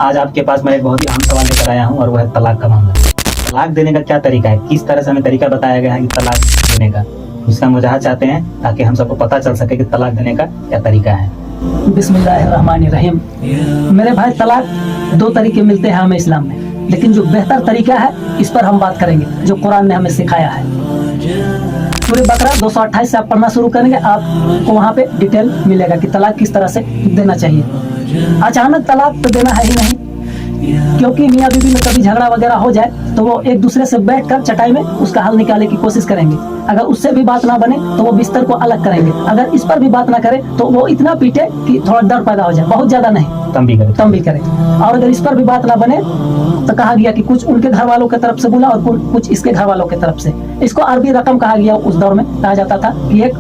आज आपके पास मैं एक बहुत ही अहम सवाल लेकर आया हूँ और वह है तलाक का मामला। तलाक देने का क्या तरीका है, किस तरह से हमें तरीका बताया गया है कि तलाक देने का, उसका हम वजह चाहते हैं ताकि हम सबको पता चल सके कि तलाक देने का क्या तरीका है। बिस्मिल्लाहिर्रहमानिर्रहीम। मेरे भाई, तलाक दो तरीके मिलते हैं हमें इस्लाम में, लेकिन जो बेहतर तरीका है इस पर हम बात करेंगे, जो कुरान ने हमें सिखाया है। सूरह बकरा 228 से आप पढ़ना शुरू करेंगे, आपको वहाँ पे डिटेल मिलेगा कि तलाक किस तरह से देना चाहिए। अचानक तलाक तो देना है ही नहीं, क्योंकि मियाँ बीवी में कभी झगड़ा वगैरह हो जाए तो वो एक दूसरे से बैठकर चटाई में उसका हल निकालने की कोशिश करेंगे। अगर उससे भी बात ना बने तो वो बिस्तर को अलग करेंगे। अगर इस पर भी बात ना करे तो वो इतना पीटे कि थोड़ा डर पैदा हो जाए, बहुत ज्यादा नहीं, तम भी करे। और अगर इस पर भी बात ना बने तो कहा गया कि कुछ उनके घर वालों की तरफ से बोला और कुछ इसके घर वालों की तरफ से। इसको अरबी रकम कहा गया। उस दौर में कहा जाता था कि एक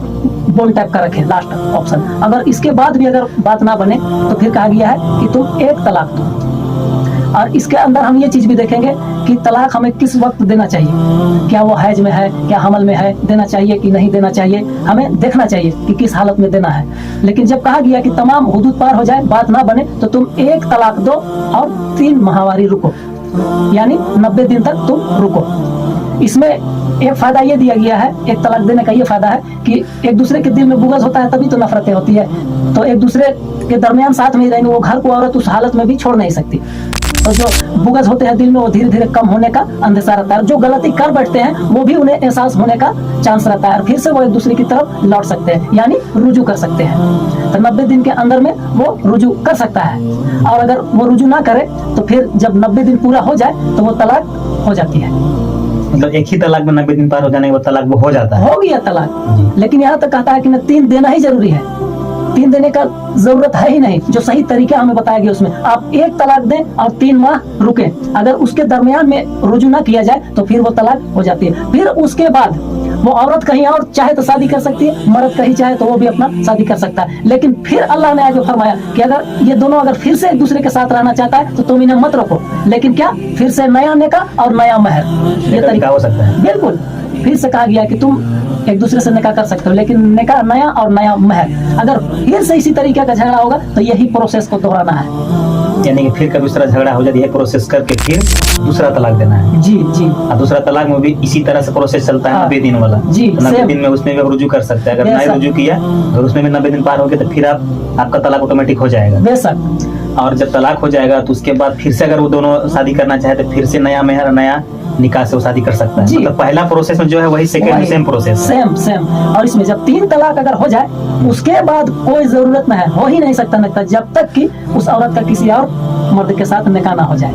बोल टाइप का रखे लास्ट ऑप्शन। अगर इसके बाद भी अगर बात ना बने तो फिर कहा गया है कि तुम एक तलाक दो। और इसके अंदर हम ये चीज भी देखेंगे कि तलाक हमें किस वक्त देना चाहिए, क्या वो हैज में है, क्या हमल में है, देना चाहिए कि नहीं देना चाहिए, हमें देखना चाहिए कि किस हालत में देना है। लेकिन जब कहा गया कि तमाम हुदूद पार हो जाए, बात ना बने, तो तुम एक तलाक दो और 3 माहवारी रुको, यानी 90 दिन तक तुम रुको। इसमें एक फायदा ये दिया गया है, एक तलाक देने का ये फायदा है कि एक दूसरे के दिल में बुग़्ज़ होता है, तभी तो नफरतें होती है। तो एक दूसरे के दरमियान साथ में ही रहेंगे, वो घर को औरत उस हालत में भी छोड़ नहीं सकती। तो जो बुग़्ज़ होते हैं दिल में, वो धीरे धीरे कम होने का अंदेशा रहता है। जो गलती कर बैठते हैं वो भी उन्हें एहसास होने का चांस रहता है और फिर से वो एक दूसरे की तरफ लौट सकते हैं, यानी रुजू कर सकते हैं। तो 90 दिन के अंदर में वो रुजू कर सकता है। और अगर वो रुजू ना करे तो फिर जब 90 दिन पूरा हो जाए तो वो तलाक हो जाती है। मतलब एक ही तलाक में 90 दिन पार हो जाने के बाद तलाक वो हो जाता है, हो गया तलाक। लेकिन यहाँ तक कहता है कि 3 देना ही जरूरी है। 3 देने का जरूरत है ही नहीं। जो सही तरीका हमें बताया गया उसमें आप एक तलाक दें और 3 माह रुके। अगर उसके दरमियान में रुजू ना किया जाए तो फिर वो तलाक हो जाती है। फिर उसके बाद वो औरत कहीं और चाहे तो शादी कर सकती है, मर्द कहीं चाहे तो वो भी अपना शादी कर सकता है। लेकिन फिर अल्लाह ने आगे फरमाया कि अगर ये दोनों अगर फिर से एक दूसरे के साथ रहना चाहता है तो तुम इन्हें मत रखो, लेकिन क्या फिर से नया निकाह और नया महर, ये तरीका हो सकता है। बिल्कुल फिर से कहा गया कि तुम एक दूसरे से निकाह कर सकते हो, लेकिन निकाह नया और नया महर। अगर फिर से इसी तरीके का झगड़ा होगा तो यही प्रोसेस को दोहराना है, यानी कि फिर कभी दूसरा झगड़ा हो जाए, ये प्रोसेस करके फिर दूसरा तलाक देना है। जी जी। और दूसरा तलाक में भी इसी तरह से प्रोसेस चलता है 90 दिन वाला। जी, 90 दिन में उसमें भी रुजू कर सकते हैं। अगर नहीं रुजू किया तो उसमें भी 90 दिन पार हो गए तो फिर आपका तलाक ऑटोमेटिक हो जाएगा। बेशक। और जब तलाक हो जाएगा तो उसके बाद फिर से अगर वो दोनों शादी करना चाहे तो फिर से नया मेहर, नया निकाह से वो शादी कर सकता है। मतलब पहला प्रोसेस में जो है वही सेकंड सेम प्रोसेस, सेम। और इसमें जब 3 तलाक अगर हो जाए उसके बाद कोई जरूरत नहीं है, हो ही नहीं सकता निकाह, जब तक कि उस औरत का किसी और मर्द के साथ निकाह ना हो जाए।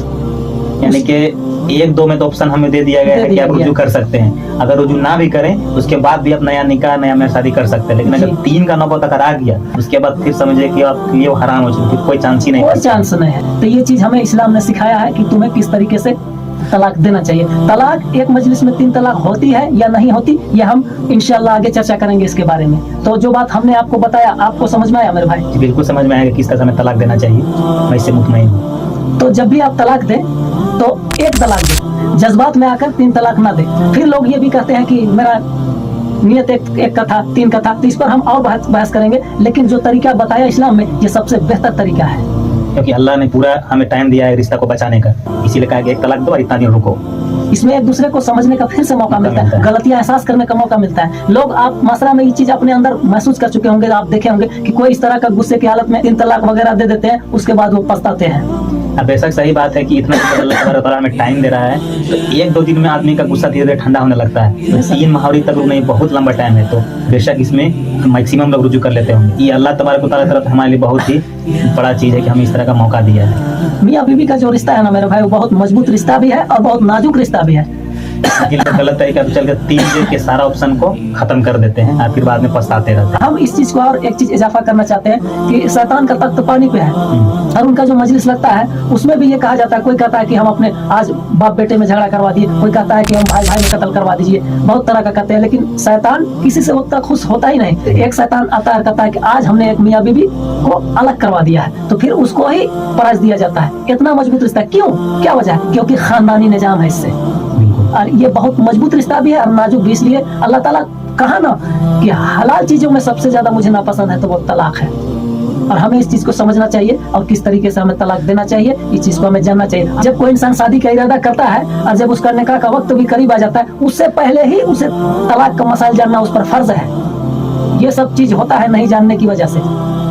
यानी कि 1-2 में तो ऑप्शन हमें दे दिया गया है कि आप रुजू कर सकते हैं। अगर रुजू ना भी करें उसके बाद भी आप नया निकाह, नया में शादी कर सकते हैं। लेकिन अगर 3 का नौबत अगर आ गया उसके बाद फिर समझिए कि आप ये हराम हो चुकी, कोई चांस ही नहीं, कोई चांस नहीं है। तो ये चीज हमें इस्लाम ने सिखाया है कि तुम्हें किस तरीके से तलाक देना चाहिए। तलाक एक मजलिस में 3 तलाक होती है या नहीं होती, ये हम इंशाल्लाह आगे चर्चा करेंगे इसके बारे में। तो जो बात हमने आपको बताया, आपको समझ में आया मेरे भाई? बिल्कुल समझ में आया कि किस तरह से तलाक देना चाहिए, मैं इससे मुतमईन हूँ। तो जब भी आप तलाक दें तो एक तलाक दें, जज्बात में आकर 3 तलाक ना दें। फिर लोग ये भी कहते हैं कि मेरा नियत एक का था, 3 का था। तो इस पर हम और बहस करेंगे, लेकिन जो तरीका बताया इस्लाम में ये सबसे बेहतर तरीका है, क्योंकि अल्लाह ने पूरा हमें टाइम दिया है रिश्ता को बचाने का। इसीलिए कहा कि एक तलाक दो और इतना दिन रुको। इसमें एक दूसरे को समझने का फिर से मौका मिलता है, गलतियां एहसास करने का मौका मिलता है। लोग आप माशरा में ये चीज अपने अंदर महसूस कर चुके होंगे, आप देखे होंगे कि कोई इस तरह का गुस्से की हालत में 3 तलाक वगैरह दे देते हैं, उसके बाद वो पछताते हैं। अब बेशक सही बात है कि इतना अल्लाह तआला हमें टाइम दे रहा है, तो 1-2 दिन में आदमी का गुस्सा धीरे धीरे ठंडा होने लगता है। तो 3 माहौरी तक नहीं, बहुत लंबा टाइम है। तो बेशक इसमें मैक्सिमम लोग रुजू कर लेते होंगे। ये अल्लाह तबारक व तआला की तरफ हमारे लिए बहुत ही बड़ा चीज है कि हमें इस तरह का मौका दिया है। मियाँ बीवी का जो रिश्ता है ना मेरे भाई, वो बहुत मजबूत रिश्ता भी है और बहुत नाजुक रिश्ता भी है। गलत तरीका पे चलकर 3 दे के सारा ऑप्शन को खत्म कर देते हैं और फिर बाद में पछताते रहते हैं। हम इस चीज को और एक चीज इजाफा करना चाहते हैं कि शैतान का तख्त पानी पे है और उनका जो मजलिस लगता है उसमें भी ये कहा जाता है, कोई कहता है कि हम अपने आज बाप बेटे में झगड़ा करवा दिए, कोई कहता है कि हम भाई भाई में कत्ल करवा दीजिए, बहुत तरह का कहते हैं। लेकिन शैतान किसी से उतना खुश होता ही नहीं। एक शैतान आता है, कहता है कि आज हमने एक मियाँ बीवी को अलग करवा दिया है, तो फिर उसको ही प्राइज दिया जाता है। इतना मजबूत रिश्ता क्यों, क्या वजह है? क्योंकि खानदानी निजाम है इससे, और ये बहुत मजबूत रिश्ता भी है और नाजुक भी। इसलिए अल्लाह ताला कहा ना कि हलाल चीजों में सबसे ज्यादा मुझे नापसंद है तो वो तलाक है। और हमें इस चीज को समझना चाहिए और किस तरीके से हमें तलाक देना चाहिए, इस चीज को हमें जानना चाहिए। जब कोई इंसान शादी का इरादा करता है और जब उसका निकाह का वक्त भी करीब आ जाता है, उससे पहले ही उसे तलाक का मसाइल जानना उस पर फर्ज है। ये सब चीज होता है नहीं जानने की वजह से।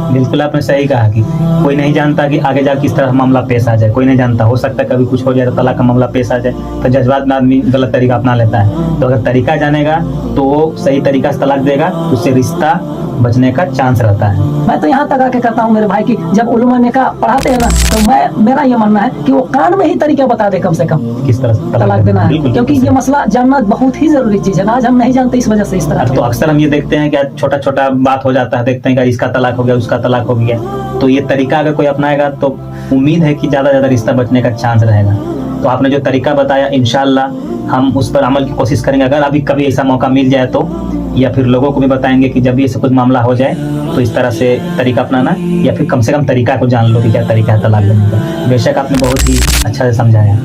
बिल्कुल आपने सही कहा कि कोई नहीं जानता कि आगे जाके किस तरह मामला पेश आ जाए, कोई नहीं जानता। हो सकता है कभी कुछ हो जाए तो तलाक का मामला पेश आ जाए, तो जज्बात में आदमी गलत तरीका अपना लेता है। तो अगर तरीका जानेगा तो वो सही तरीका से तलाक देगा, उससे रिश्ता बचने का चांस रहता है। मैं तो यहाँ तक आके कहता हूँ मेरे भाई की जब उलमा निकाह पढ़ाते हैं ना, तो मेरा ये मानना है कि वो कान में ही तरीका बता दे कम से कम किस तरह से तलाक देना है, बिल्कुल, क्योंकि ये मसला जानना बहुत ही जरूरी चीज है। आज हम नहीं जानते, इस वजह से इस तरह तो अक्सर हम ये देखते हैं कि छोटा छोटा बात हो जाता है, देखते हैं कि इसका तलाक हो गया, उसका तलाक हो गया। तो ये तरीका अगर कोई अपनाएगा तो उम्मीद है कि ज्यादा ज्यादा रिश्ता बचने का चांस रहेगा। तो आपने जो तरीका बताया, इंशाल्लाह हम उस पर अमल की कोशिश करेंगे। अगर अभी कभी ऐसा मौका मिल जाए तो, या फिर लोगों को भी बताएंगे कि जब भी ऐसा कुछ मामला हो जाए तो इस तरह से तरीका अपनाना, या फिर कम से कम तरीका को जान लो कि क्या तरीका है तलाक देने का। बेशक आपने बहुत ही अच्छा से समझाया।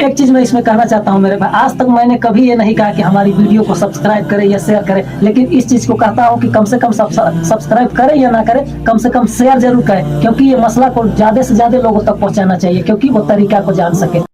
एक चीज मैं इसमें कहना चाहता हूँ मेरे भाई, आज तक मैंने कभी ये नहीं कहा कि हमारी वीडियो को सब्सक्राइब करें या शेयर करें, लेकिन इस चीज को कहता हूँ कि कम से कम सब्सक्राइब करें या ना करें, कम से कम शेयर जरूर करें, क्योंकि ये मसला को ज्यादा से ज्यादा लोगों तक पहुंचाना चाहिए, क्योंकि वो तरीका को जान सके।